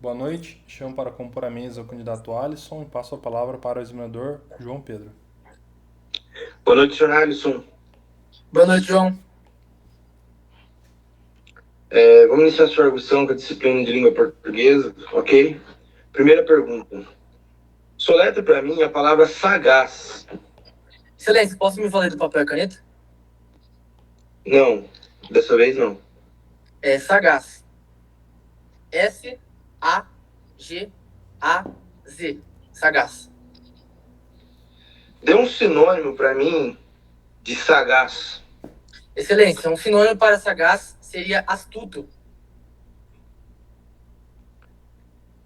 Boa noite. Chamo para compor a mesa o candidato Alisson e passo a palavra para o examinador João Pedro. Boa noite, senhor Alisson. Boa noite, João. Vamos iniciar sua arguição com a disciplina de língua portuguesa, ok? Primeira pergunta. Soletra para mim a palavra sagaz. Excelência, posso me valer do papel e caneta? Não, dessa vez não. É sagaz. S-A-G-A-Z. Sagaz. Dê um sinônimo para mim de sagaz. Excelência, um sinônimo para sagaz seria astuto.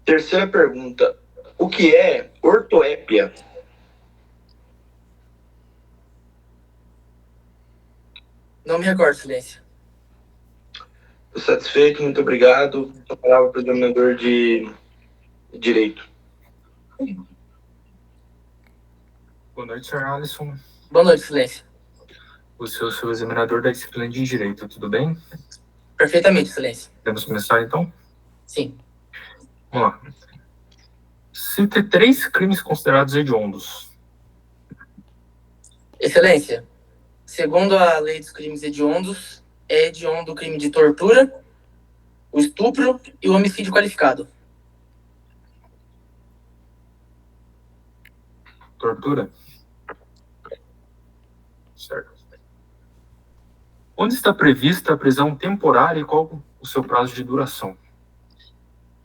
Terceira pergunta. O que é ortoépia? Não me recordo, excelência. Estou satisfeito, muito obrigado. A palavra para o examinador de direito. Boa noite, senhor Alisson. Boa noite, excelência. O seu examinador da disciplina de Direito, tudo bem? Perfeitamente, excelência. Podemos começar, então? Sim. Vamos lá. Cite 3 crimes considerados hediondos. Excelência, segundo a lei dos crimes hediondos, é hediondo o crime de tortura, o estupro e o homicídio qualificado. Tortura? Certo. Onde está prevista a prisão temporária e qual o seu prazo de duração?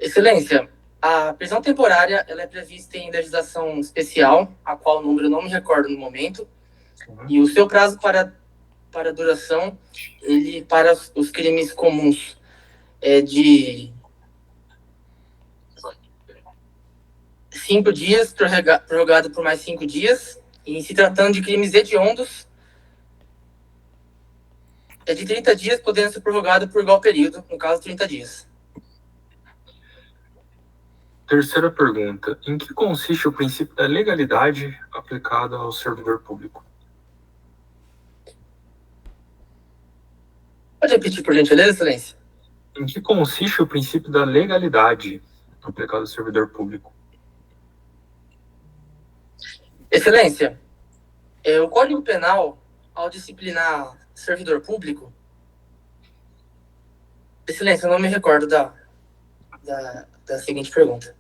Excelência, a prisão temporária ela é prevista em legislação especial, a qual número eu não me recordo no momento, e o seu prazo para duração, ele para os crimes comuns é de 5 dias, prorrogado por mais 5 dias, e se tratando de crimes hediondos, é de 30 dias, podendo ser prorrogado por igual período, no caso 30 dias. Terceira pergunta. Em que consiste o princípio da legalidade aplicado ao servidor público? Pode repetir, por gentileza, excelência? Em que consiste o princípio da legalidade aplicado ao servidor público? Excelência, o Código Penal, ao disciplinar servidor público, excelência, eu não me recordo da seguinte pergunta.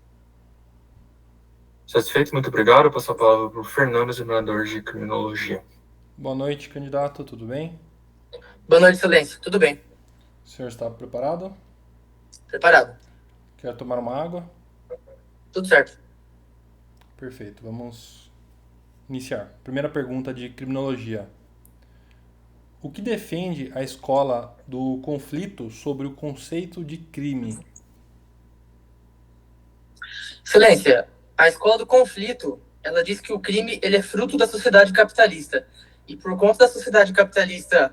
Satisfeito? Muito obrigado. Eu passo a palavra para o Fernando, examinador de Criminologia. Boa noite, candidato. Tudo bem? Boa noite, excelência. Tudo bem? O senhor está preparado? Preparado? Quer tomar uma água? Tudo certo. Perfeito. Vamos iniciar. Primeira pergunta de criminologia. O que defende a escola do conflito sobre o conceito de crime? Excelência, a escola do conflito, ela diz que o crime ele é fruto da sociedade capitalista. E por conta da sociedade capitalista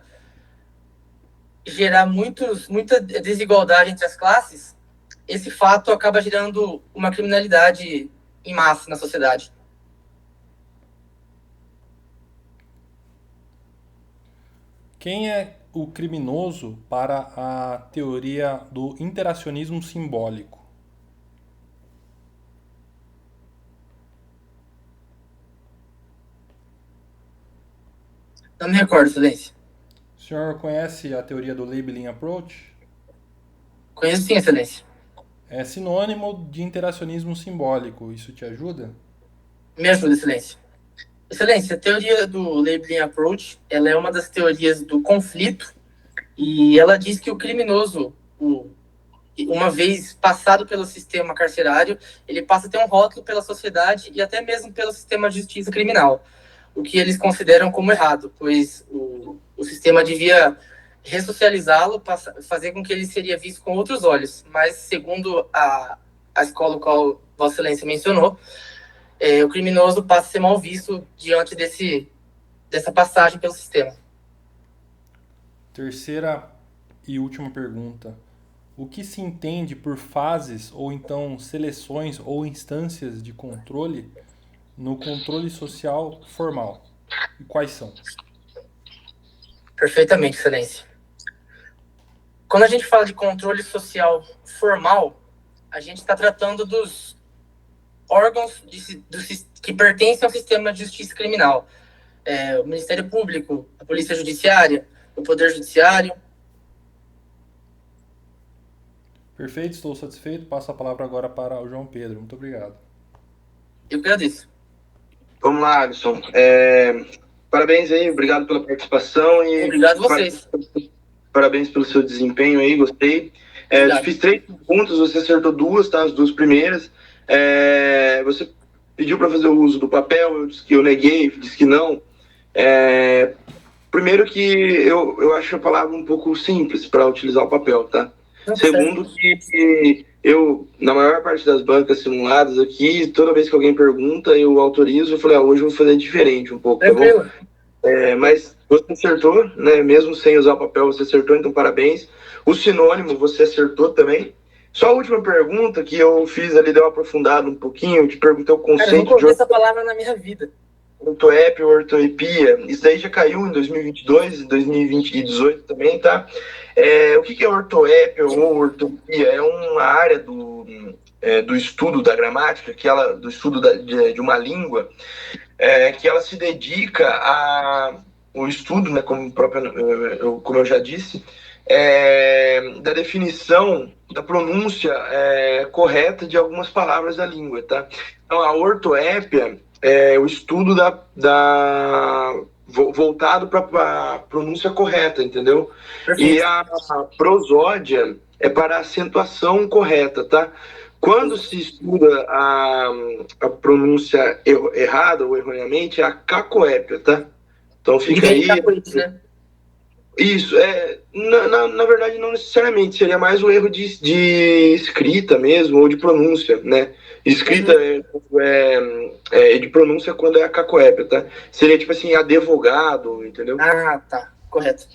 gerar muita desigualdade entre as classes, esse fato acaba gerando uma criminalidade em massa na sociedade. Quem é o criminoso para a teoria do interacionismo simbólico? Não me recordo, excelência. O senhor conhece a teoria do labeling approach? Conheço sim, excelência. É sinônimo de interacionismo simbólico. Isso te ajuda? Me ajuda, excelência. Excelência, a teoria do labeling approach, ela é uma das teorias do conflito e ela diz que o criminoso, uma vez passado pelo sistema carcerário, ele passa a ter um rótulo pela sociedade e até mesmo pelo sistema de justiça criminal, o que eles consideram como errado, pois o sistema devia ressocializá-lo, fazer com que ele seria visto com outros olhos. Mas, segundo a escola qual Vossa Excelência mencionou, o criminoso passa a ser mal visto diante dessa passagem pelo sistema. Terceira e última pergunta. O que se entende por fases ou então seleções ou instâncias de controle no controle social formal? E quais são? Perfeitamente, Excelência. Quando a gente fala de controle social formal, a gente está tratando dos órgãos que pertencem ao sistema de justiça criminal. O Ministério Público, a Polícia Judiciária, o Poder Judiciário. Perfeito, estou satisfeito. Passo a palavra agora para o João Pedro. Muito obrigado. Eu que agradeço. Vamos lá, Alisson. Parabéns aí, obrigado pela participação. E obrigado a vocês. Parabéns pelo seu desempenho aí, gostei. Eu fiz 3 perguntas, você acertou 2, tá? As 2 primeiras. Você pediu para fazer o uso do papel, eu disse que eu neguei, disse que não. Primeiro que eu acho a palavra um pouco simples para utilizar o papel, tá? Segundo que eu, na maior parte das bancas simuladas aqui, toda vez que alguém pergunta, eu autorizo, eu falei, hoje eu vou fazer diferente um pouco, tá bom? Mas você acertou, né? Mesmo sem usar o papel, você acertou, então parabéns. O sinônimo, você acertou também. Só a última pergunta que eu fiz ali, deu uma aprofundada um pouquinho, eu te perguntei o conceito eu nunca ouvi essa palavra na minha vida. Ortoépia ou ortoepia, isso daí já caiu em 2022, em 2018 também, tá? O que é ortoépia ou ortoepia? É uma área do estudo da gramática, do estudo de uma língua, que ela se dedica ao estudo, né, como eu já disse, da definição, da pronúncia correta de algumas palavras da língua, tá? Então, a ortoépia o estudo voltado para a pronúncia correta, entendeu? Perfeito. E a prosódia é para a acentuação correta, tá? Quando se estuda a pronúncia errada ou erroneamente, é a cacoépia, tá? Então fica aí... Cacoete, né? Isso, na verdade não necessariamente, seria mais o erro de escrita mesmo, ou de pronúncia, né? Escrita de pronúncia quando é a cacoépia, tá? Seria tipo assim, advogado, entendeu? Ah, tá, correto.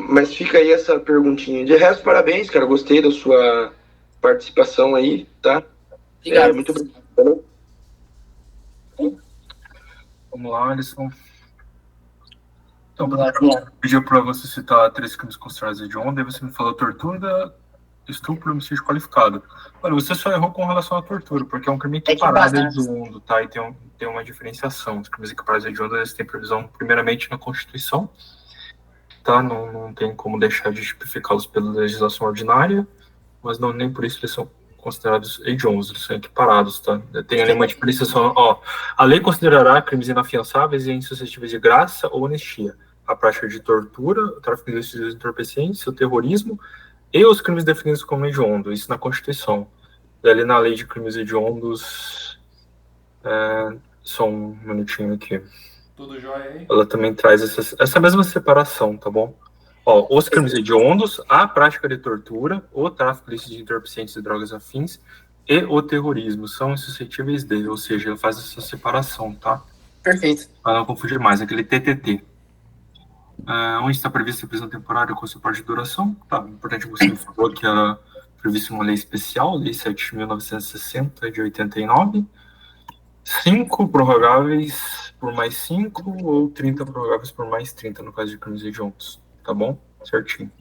Mas fica aí essa perguntinha. De resto, parabéns, cara, gostei da sua participação aí, tá? Obrigado. Muito obrigado. Vamos lá, Alisson. Então, eu pedi para você citar 3 crimes considerados hediondos, aí você me falou tortura, estupro e homicídio qualificado. Olha, você só errou com relação à tortura, porque é um crime equiparado hediondo, tá? E tem uma diferenciação. Os crimes equiparados hediondos, eles têm previsão, primeiramente, na Constituição, tá? Não tem como deixar de tipificá-los pela legislação ordinária, mas nem por isso eles são considerados hediondos, eles são equiparados, tá? Tem ali uma diferenciação, a lei considerará crimes inafiançáveis e insuscetíveis de graça ou anistia a prática de tortura, o tráfico ilícito de entorpecentes, o terrorismo e os crimes definidos como hediondo, isso na Constituição. E ali na lei de crimes hediondos, só um minutinho aqui. Tudo jóia aí? Ela também traz essa mesma separação, tá bom? Os crimes hediondos, a prática de tortura, o tráfico ilícito de entorpecentes e drogas afins e o terrorismo são insuscetíveis de, ou seja, ele faz essa separação, tá? Perfeito. Para não confundir mais, aquele TTT. Onde está prevista a prisão temporária com suporte de duração? Tá, importante você me falou que era prevista uma lei especial, Lei 7.960 de 89, 5 prorrogáveis por mais 5 ou 30 prorrogáveis por mais 30 no caso de crimes hediondos. Tá bom? Certinho.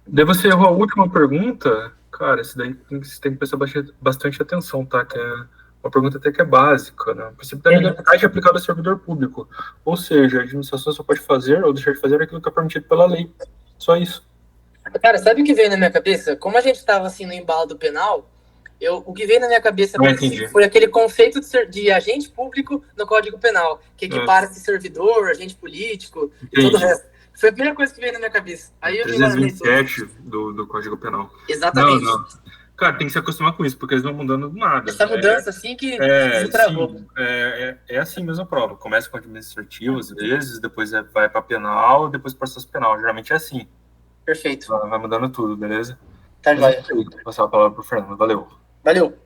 Daí você errou a última pergunta, cara, esse daí você tem que prestar bastante atenção, tá? Que é uma pergunta até que é básica, né? O princípio da legalidade é aplicado ao servidor público. Ou seja, a administração só pode fazer ou deixar de fazer aquilo que é permitido pela lei. Só isso. Cara, sabe o que veio na minha cabeça? Como a gente estava assim no embalo do penal, o que veio na minha cabeça foi aquele conceito de agente público no Código Penal, que equipara-se servidor, agente político e todo o resto. Foi a primeira coisa que veio na minha cabeça. Aí eu 327 do Código Penal. Exatamente. Não. Cara, tem que se acostumar com isso, porque eles vão mudando do nada. Essa mudança assim que se travou. Sim, é assim mesmo a prova. Começa com administrativo, às vezes, depois vai para penal, depois processo penal. Geralmente é assim. Perfeito. Vai mudando tudo, beleza? Tá joia. Vou passar a palavra pro Fernando. Valeu.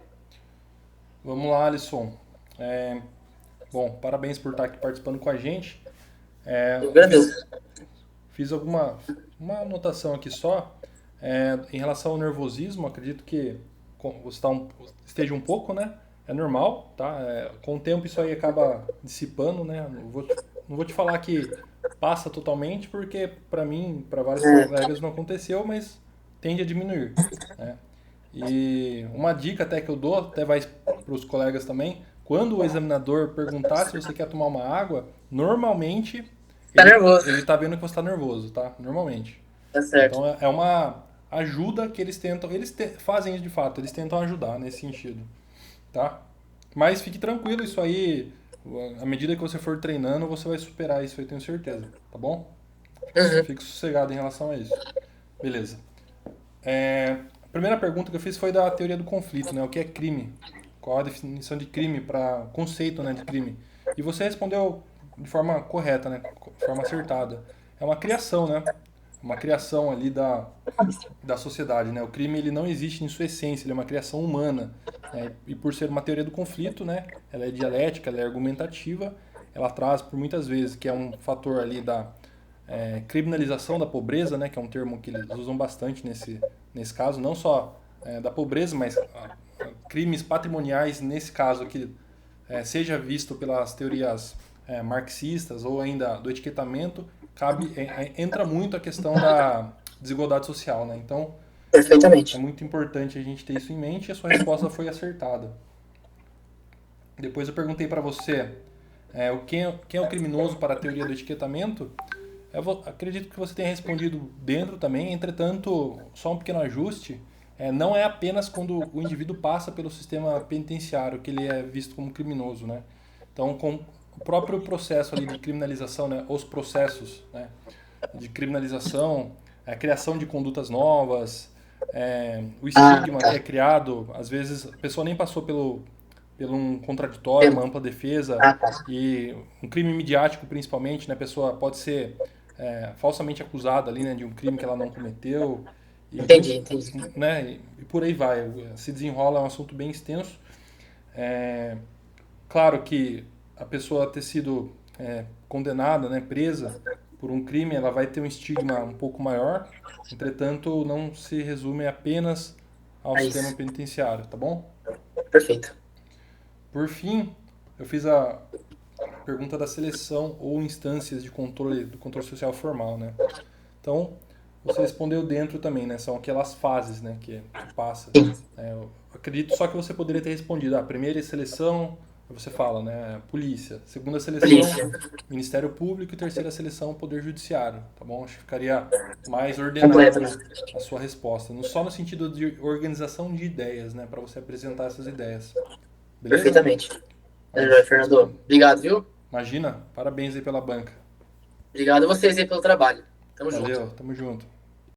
Vamos lá, Alisson. Bom, parabéns por estar aqui participando com a gente. Eu agradeço. Fiz uma anotação aqui só. Em relação ao nervosismo, acredito que você esteja um pouco, né? É normal, tá? Com o tempo isso aí acaba dissipando, né? Não vou te falar que passa totalmente, porque para mim, para vários colegas não aconteceu, mas tende a diminuir, né? E uma dica até que eu dou, até vai para os colegas também, quando o examinador perguntar se você quer tomar uma água, normalmente Tá nervoso. ele tá vendo que você está nervoso, tá? Normalmente. Tá certo. Então é uma ajuda que eles tentam, fazem isso de fato, eles tentam ajudar nesse sentido, tá? Mas fique tranquilo, isso aí, à medida que você for treinando, você vai superar isso, eu tenho certeza, tá bom? Uhum. Fique sossegado em relação a isso. Beleza. A primeira pergunta que eu fiz foi da teoria do conflito, né? O que é crime? Qual a definição de crime para conceito, né, de crime? E você respondeu de forma correta, né? De forma acertada. É uma criação, né? Uma criação ali da sociedade, né? O crime ele não existe em sua essência, ele é uma criação humana, né? E por ser uma teoria do conflito, né? Ela é dialética, ela é argumentativa, ela traz por muitas vezes que é um fator ali da criminalização da pobreza, né? Que é um termo que eles usam bastante nesse caso, não só da pobreza, mas crimes patrimoniais nesse caso que seja visto pelas teorias marxistas ou ainda do etiquetamento, entra muito a questão da desigualdade social, né? Então, é Perfeitamente. muito importante a gente ter isso em mente e a sua resposta foi acertada. Depois eu perguntei para você quem é o criminoso para a teoria do etiquetamento. Acredito que você tenha respondido dentro também, entretanto, só um pequeno ajuste. Não é apenas quando o indivíduo passa pelo sistema penitenciário que ele é visto como criminoso, né? Então, com o próprio processo ali de criminalização, né, os processos, né, de criminalização, a criação de condutas novas, o estigma que é criado, às vezes a pessoa nem passou pelo um contraditório, uma ampla defesa, e um crime midiático principalmente, né, a pessoa pode ser falsamente acusada ali, né, de um crime que ela não cometeu, e, Entendi. né, e por aí vai, se desenrola, é um assunto bem extenso. Claro que a pessoa ter sido condenada, né, presa por um crime, ela vai ter um estigma um pouco maior, entretanto, não se resume apenas ao É sistema isso. penitenciário, tá bom? Perfeito. Por fim, eu fiz a pergunta da seleção ou instâncias de controle do controle social formal, né? Então, você respondeu dentro também, né? São aquelas fases, né, que passa. Eu acredito só que você poderia ter respondido, a primeira é seleção, você fala, né, polícia, segunda seleção, Polícia. Ministério Público e terceira seleção, Poder Judiciário, tá bom? Acho que ficaria mais ordenado a sua resposta, só no sentido de organização de ideias, né, para você apresentar essas ideias. Beleza? Perfeitamente. Fernando, obrigado, viu? Imagina, parabéns aí pela banca. Obrigado a vocês aí pelo trabalho. Tamo junto. Valeu, tamo junto.